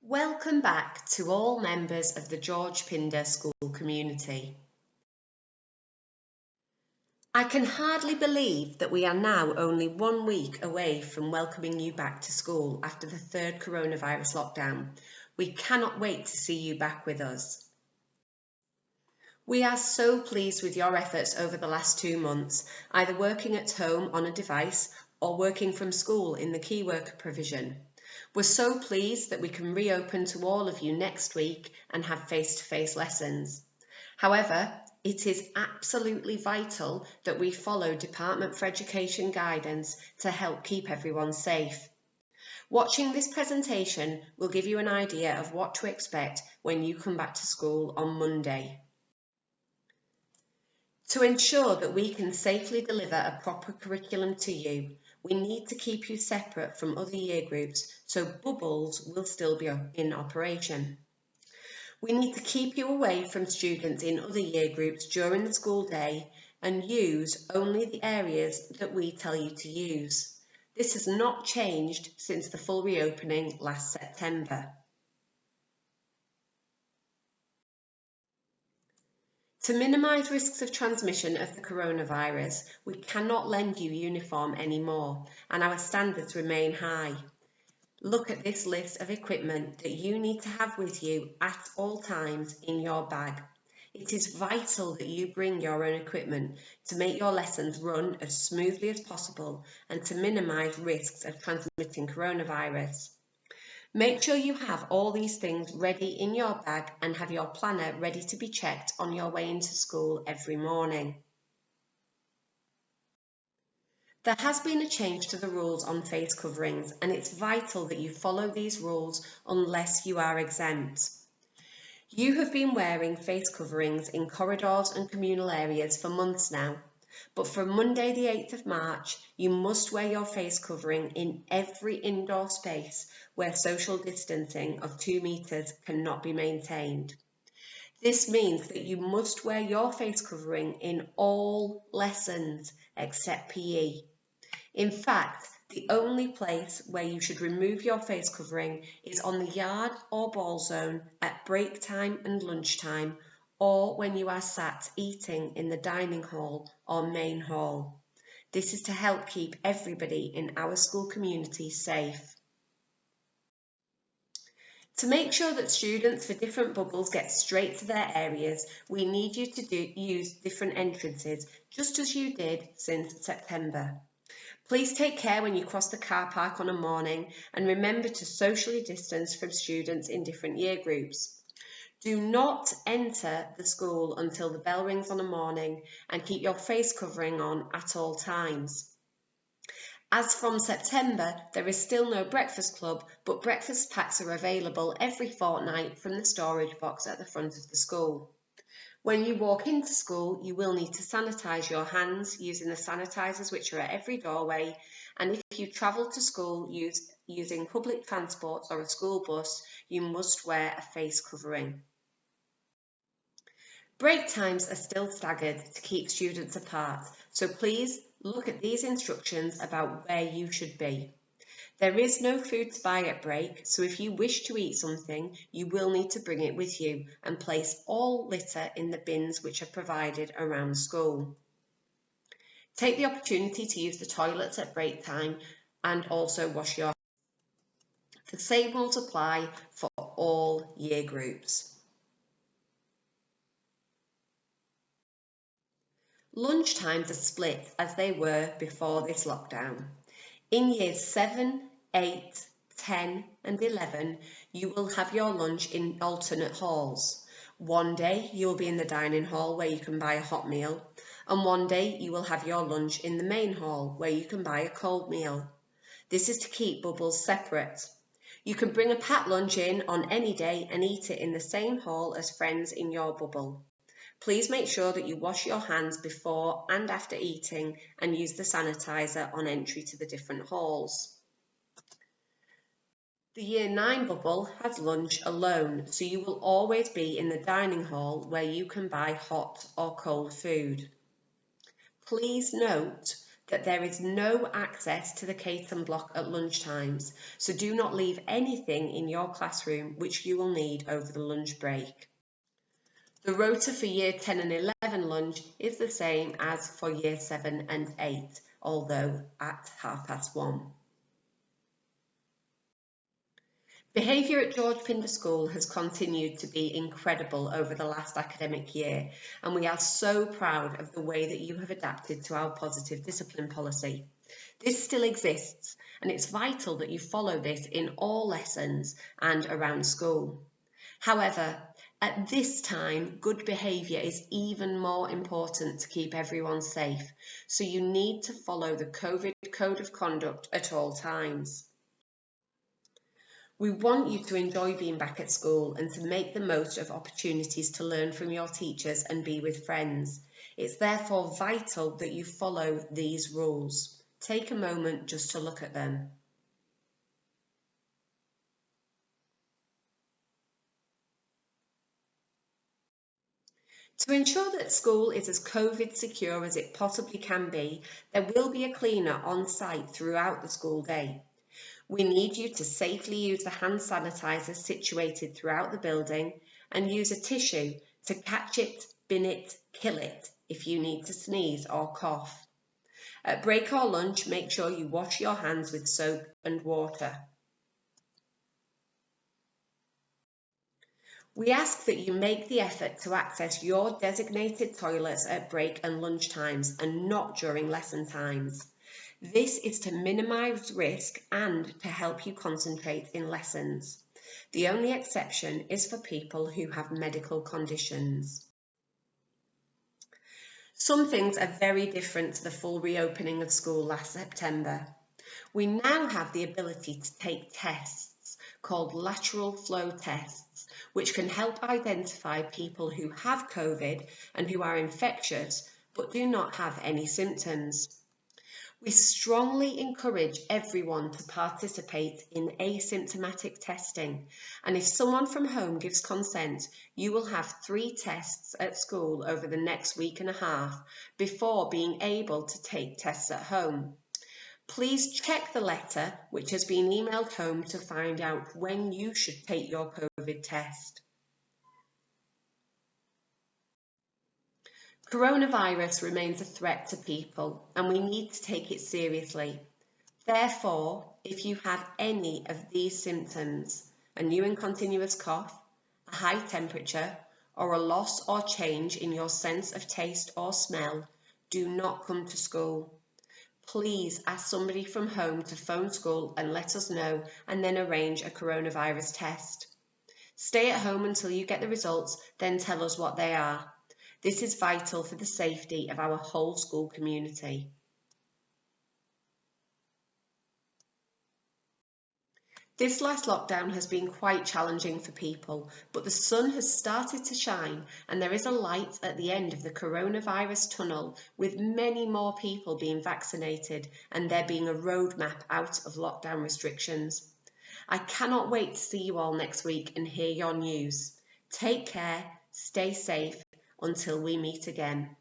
Welcome back to all members of the George Pindar school community. I can hardly believe that we are now only 1 week away from welcoming you back to school after the third coronavirus lockdown. We cannot wait to see you back with us. We are so pleased with your efforts over the last 2 months, either working at home on a device or working from school in the key worker provision. We're so pleased that we can reopen to all of you next week and have face-to-face lessons. However, it is absolutely vital that we follow Department for Education guidance to help keep everyone safe. Watching this presentation will give you an idea of what to expect when you come back to school on Monday. To ensure that we can safely deliver a proper curriculum to you, we need to keep you separate from other year groups so bubbles will still be in operation. We need to keep you away from students in other year groups during the school day and use only the areas that we tell you to use. This has not changed since the full reopening last September. To minimise risks of transmission of the coronavirus, we cannot lend you uniform anymore, and our standards remain high. Look at this list of equipment that you need to have with you at all times in your bag. It is vital that you bring your own equipment to make your lessons run as smoothly as possible and to minimise risks of transmitting coronavirus. Make sure you have all these things ready in your bag and have your planner ready to be checked on your way into school every morning. There has been a change to the rules on face coverings, and it's vital that you follow these rules unless you are exempt. You have been wearing face coverings in corridors and communal areas for months now, but from Monday the 8th of March, you must wear your face covering in every indoor space where social distancing of 2 metres cannot be maintained. This means that you must wear your face covering in all lessons except PE. In fact, the only place where you should remove your face covering is on the yard or ball zone at break time and lunchtime, or when you are sat eating in the dining hall or main hall. This is to help keep everybody in our school community safe. To make sure that students for different bubbles get straight to their areas, we need you to use different entrances, just as you did since September. Please take care when you cross the car park on a morning and remember to socially distance from students in different year groups. Do not enter the school until the bell rings on a morning and keep your face covering on at all times. As from September, there is still no breakfast club, but breakfast packs are available every fortnight from the storage box at the front of the school. When you walk into school, you will need to sanitise your hands using the sanitisers which are at every doorway, and if you travel to school using public transport or a school bus, you must wear a face covering. Break times are still staggered to keep students apart, so please look at these instructions about where you should be. There is no food to buy at break, so if you wish to eat something, you will need to bring it with you and place all litter in the bins which are provided around school. Take the opportunity to use the toilets at break time and also wash your hands. The same rules apply for all year groups. Lunch times are split as they were before this lockdown. In years 7, 8, 10 and 11, you will have your lunch in alternate halls. One day you will be in the dining hall where you can buy a hot meal, and one day you will have your lunch in the main hall where you can buy a cold meal. This is to keep bubbles separate. You can bring a packed lunch in on any day and eat it in the same hall as friends in your bubble. Please make sure that you wash your hands before and after eating and use the sanitizer on entry to the different halls. The Year 9 bubble has lunch alone, so you will always be in the dining hall where you can buy hot or cold food. Please note that there is no access to the Caton block at lunchtimes, so do not leave anything in your classroom which you will need over the lunch break. The rota for Year 10 and 11 lunch is the same as for Year 7 and 8, although at 1:30. Behaviour at George Pindar School has continued to be incredible over the last academic year, and we are so proud of the way that you have adapted to our positive discipline policy. This still exists, and it's vital that you follow this in all lessons and around school. However, at this time, good behaviour is even more important to keep everyone safe, so you need to follow the COVID Code of Conduct at all times. We want you to enjoy being back at school and to make the most of opportunities to learn from your teachers and be with friends. It's therefore vital that you follow these rules. Take a moment just to look at them. To ensure that school is as COVID secure as it possibly can be, there will be a cleaner on site throughout the school day. We need you to safely use the hand sanitizer situated throughout the building and use a tissue to catch it, bin it, kill it if you need to sneeze or cough. At break or lunch, make sure you wash your hands with soap and water. We ask that you make the effort to access your designated toilets at break and lunch times and not during lesson times. This is to minimise risk and to help you concentrate in lessons. The only exception is for people who have medical conditions. Some things are very different to the full reopening of school last September. We now have the ability to take tests called lateral flow tests, which can help identify people who have COVID and who are infectious but do not have any symptoms. We strongly encourage everyone to participate in asymptomatic testing, and if someone from home gives consent, you will have 3 tests at school over the next week and a half before being able to take tests at home. Please check the letter which has been emailed home to find out when you should take your COVID test. Coronavirus remains a threat to people and we need to take it seriously. Therefore, if you have any of these symptoms, a new and continuous cough, a high temperature, or a loss or change in your sense of taste or smell, do not come to school. Please ask somebody from home to phone school and let us know and then arrange a coronavirus test. Stay at home until you get the results, then tell us what they are. This is vital for the safety of our whole school community. This last lockdown has been quite challenging for people, but the sun has started to shine and there is a light at the end of the coronavirus tunnel, with many more people being vaccinated and there being a roadmap out of lockdown restrictions. I cannot wait to see you all next week and hear your news. Take care, stay safe, until we meet again.